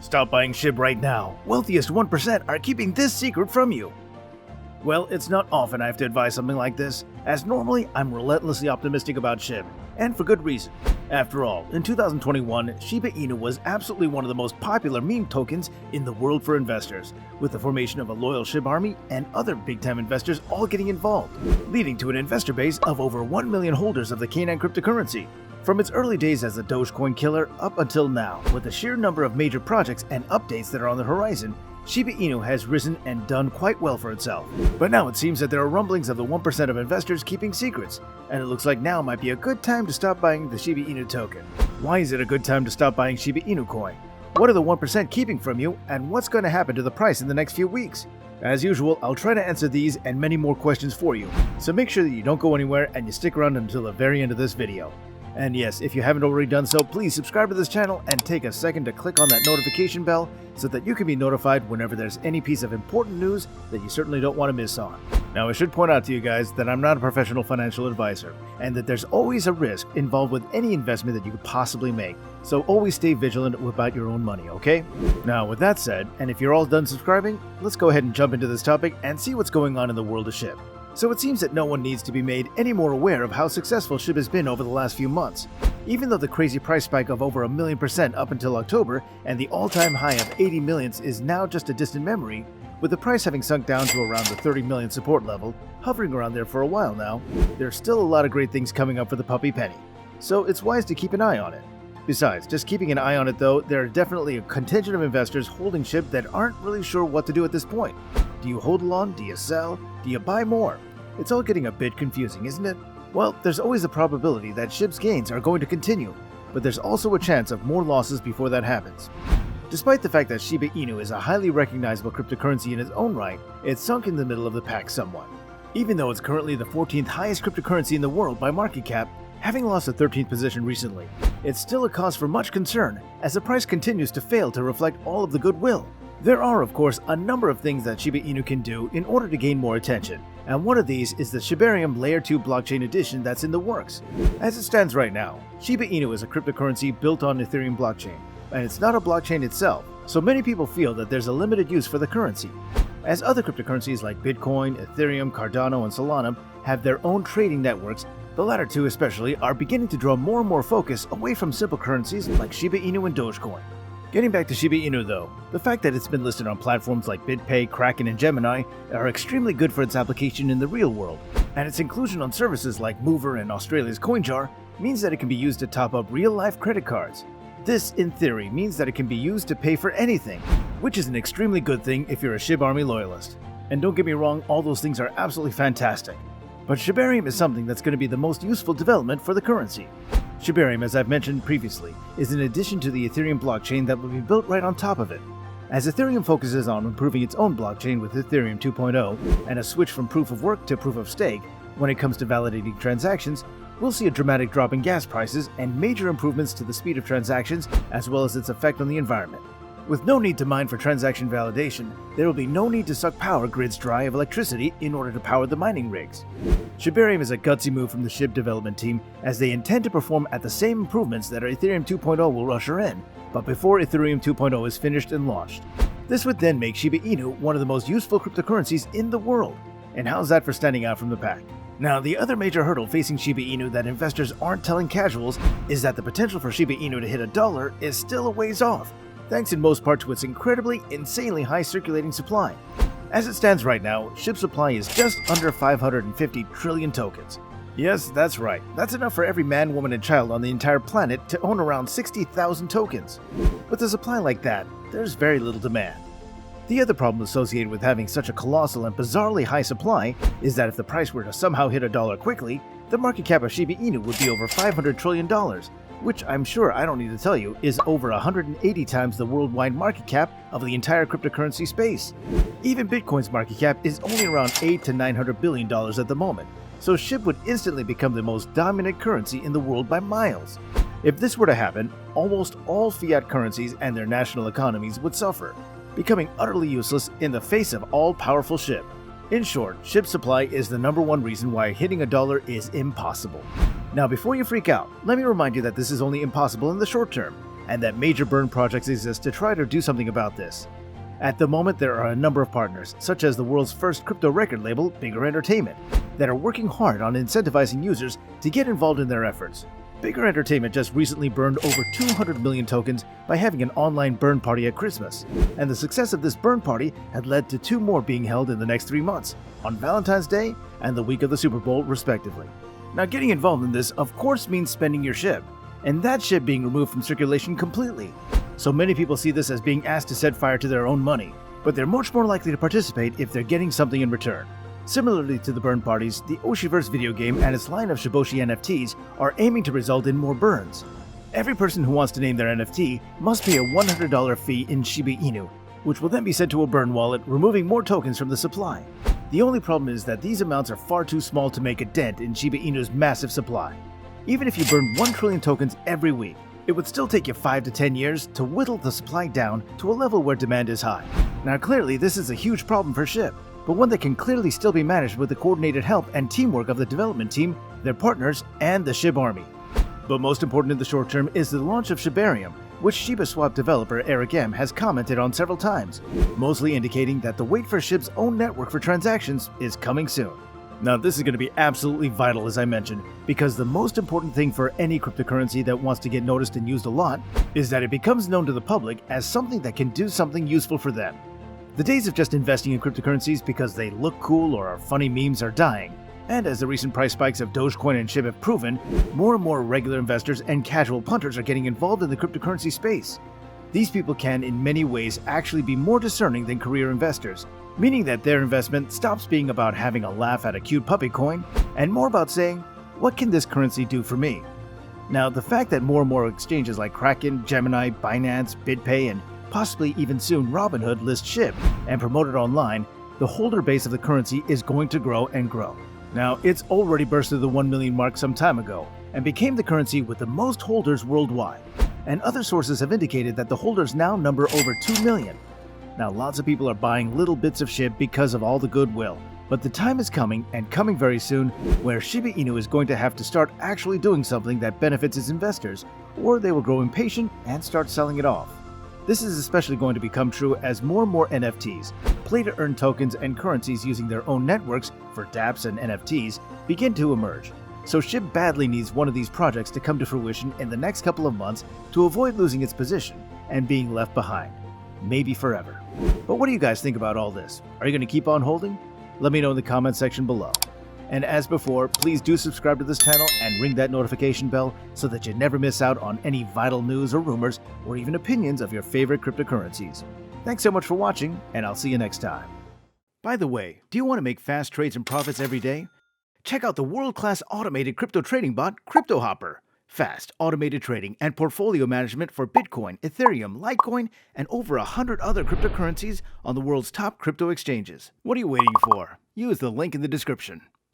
Stop buying Shib right now. Wealthiest 1% are keeping this secret from you. Well, it's not often I have to advise something like this, as normally I'm relentlessly optimistic about Shib, and for good reason. After all, in 2021, Shiba Inu was absolutely one of the most popular meme tokens in the world for investors, with the formation of a loyal Shib army and other big-time investors all getting involved, leading to an investor base of over 1 million holders of the canine cryptocurrency. From its early days as the Dogecoin killer up until now, with the sheer number of major projects and updates that are on the horizon, Shiba Inu has risen and done quite well for itself. But now it seems that there are rumblings of the 1% of investors keeping secrets, and it looks like now might be a good time to stop buying the Shiba Inu token. Why is it a good time to stop buying Shiba Inu coin? What are the 1% keeping from you, and what's going to happen to the price in the next few weeks? As usual, I'll try to answer these and many more questions for you, so make sure that you don't go anywhere and you stick around until the very end of this video. And yes, if you haven't already done so, please subscribe to this channel and take a second to click on that notification bell so that you can be notified whenever there's any piece of important news that you certainly don't want to miss on. Now, I should point out to you guys that I'm not a professional financial advisor, and that there's always a risk involved with any investment that you could possibly make, so always stay vigilant about your own money, okay? Now, with that said, and if you're all done subscribing, let's go ahead and jump into this topic and see what's going on in the world of Shib. So it seems that no one needs to be made any more aware of how successful Shib has been over the last few months. Even though the crazy price spike of over 1,000,000% up until October and the all-time high of 80 millions is now just a distant memory, with the price having sunk down to around the 30 million support level, hovering around there for a while now, there's still a lot of great things coming up for the puppy penny. So it's wise to keep an eye on it. Besides, just keeping an eye on it though, there are definitely a contingent of investors holding Shib that aren't really sure what to do at this point. Do you hold on? Do you sell? Do you buy more? It's all getting a bit confusing, isn't it? Well, there's always a probability that Shib's gains are going to continue, but there's also a chance of more losses before that happens. Despite the fact that Shiba Inu is a highly recognizable cryptocurrency in its own right, it's sunk in the middle of the pack somewhat. Even though it's currently the 14th highest cryptocurrency in the world by market cap, having lost the 13th position recently, it's still a cause for much concern as the price continues to fail to reflect all of the goodwill. There are, of course, a number of things that Shiba Inu can do in order to gain more attention, and one of these is the Shibarium Layer 2 blockchain edition that's in the works. As it stands right now, Shiba Inu is a cryptocurrency built on Ethereum blockchain, and it's not a blockchain itself, so many people feel that there's a limited use for the currency. As other cryptocurrencies like Bitcoin, Ethereum, Cardano, and Solana have their own trading networks, the latter two especially are beginning to draw more and more focus away from simple currencies like Shiba Inu and Dogecoin. Getting back to Shiba Inu though, the fact that it's been listed on platforms like BitPay, Kraken, and Gemini are extremely good for its application in the real world, and its inclusion on services like Mover and Australia's CoinJar means that it can be used to top up real-life credit cards. This, in theory, means that it can be used to pay for anything, which is an extremely good thing if you're a Shib Army loyalist. And don't get me wrong, all those things are absolutely fantastic. But Shibarium is something that's going to be the most useful development for the currency. Shibarium, as I've mentioned previously, is an addition to the Ethereum blockchain that will be built right on top of it. As Ethereum focuses on improving its own blockchain with Ethereum 2.0 and a switch from proof of work to proof of stake, when it comes to validating transactions, we'll see a dramatic drop in gas prices and major improvements to the speed of transactions as well as its effect on the environment. With no need to mine for transaction validation, there will be no need to suck power grids dry of electricity in order to power the mining rigs. Shibarium is a gutsy move from the Shib development team as they intend to perform at the same improvements that Ethereum 2.0 will usher in, but before Ethereum 2.0 is finished and launched. This would then make Shiba Inu one of the most useful cryptocurrencies in the world. And how's that for standing out from the pack? Now, the other major hurdle facing Shiba Inu that investors aren't telling casuals is that the potential for Shiba Inu to hit $1 is still a ways off, thanks in most part to its incredibly, insanely high circulating supply. As it stands right now, Shib's supply is just under 550 trillion tokens. Yes, that's right. That's enough for every man, woman, and child on the entire planet to own around 60,000 tokens. With a supply like that, there's very little demand. The other problem associated with having such a colossal and bizarrely high supply is that if the price were to somehow hit $1 quickly, the market cap of Shiba Inu would be over $500 trillion, which I'm sure I don't need to tell you is over 180 times the worldwide market cap of the entire cryptocurrency space. Even Bitcoin's market cap is only around $800 to $900 billion at the moment, so Shib would instantly become the most dominant currency in the world by miles. If this were to happen, almost all fiat currencies and their national economies would suffer, becoming utterly useless in the face of all-powerful Shib. In short, Shib's supply is the #1 reason why hitting $1 is impossible. Now, before you freak out, let me remind you that this is only impossible in the short term. and that major burn projects exist to try to do something about this. At the moment, there are a number of partners, such as the world's first crypto record label, Bigger Entertainment, that are working hard on incentivizing users to get involved in their efforts. Bigger Entertainment just recently burned over 200 million tokens by having an online burn party at Christmas, and the success of this burn party had led to 2 more being held in the next 3 months, on Valentine's Day and the week of the Super Bowl, respectively. Now, getting involved in this, of course, means spending your SHIB, and that SHIB being removed from circulation completely. So many people see this as being asked to set fire to their own money, but they're much more likely to participate if they're getting something in return. Similarly to the burn parties, the Oshiverse video game and its line of Shiboshi NFTs are aiming to result in more burns. Every person who wants to name their NFT must pay a $100 fee in Shiba Inu, which will then be sent to a burn wallet, removing more tokens from the supply. The only problem is that these amounts are far too small to make a dent in Shiba Inu's massive supply. Even if you burn 1 trillion tokens every week, it would still take you 5 to 10 years to whittle the supply down to a level where demand is high. Now clearly this is a huge problem for Shib, but one that can clearly still be managed with the coordinated help and teamwork of the development team, their partners, and the Shib army. But most important in the short term is the launch of Shibarium, which Shiba Swap developer Eric M has commented on several times, mostly indicating that the wait for Shib's own network for transactions is coming soon. Now this is going to be absolutely vital, as I mentioned, because the most important thing for any cryptocurrency that wants to get noticed and used a lot is that it becomes known to the public as something that can do something useful for them. The days of just investing in cryptocurrencies because they look cool or are funny memes are dying, and as the recent price spikes of Dogecoin and Shib have proven, more and more regular investors and casual punters are getting involved in the cryptocurrency space. These people can, in many ways, actually be more discerning than career investors, meaning that their investment stops being about having a laugh at a cute puppy coin and more about saying, what can this currency do for me? Now, the fact that more and more exchanges like Kraken, Gemini, Binance, BitPay, and possibly even soon Robinhood list Shib and promote it online, the holder base of the currency is going to grow and grow. Now, it's already burst through the 1 million mark some time ago and became the currency with the most holders worldwide. And other sources have indicated that the holders now number over 2 million. Now, lots of people are buying little bits of Shib because of all the goodwill, but the time is coming, and coming very soon, where Shiba Inu is going to have to start actually doing something that benefits its investors, or they will grow impatient and start selling it off. This is especially going to become true as more and more NFTs, play-to-earn tokens and currencies using their own networks for dApps and NFTs, begin to emerge. So Shib badly needs one of these projects to come to fruition in the next couple of months to avoid losing its position and being left behind. Maybe forever. But what do you guys think about all this? Are you going to keep on holding? Let me know in the comment section below. And as before, please do subscribe to this channel and ring that notification bell so that you never miss out on any vital news or rumors or even opinions of your favorite cryptocurrencies. Thanks so much for watching, and I'll see you next time. By the way, do you want to make fast trades and profits every day? Check out the world-class automated crypto trading bot, CryptoHopper. Fast, automated trading and portfolio management for Bitcoin, Ethereum, Litecoin, and over 100 other cryptocurrencies on the world's top crypto exchanges. What are you waiting for? Use the link in the description.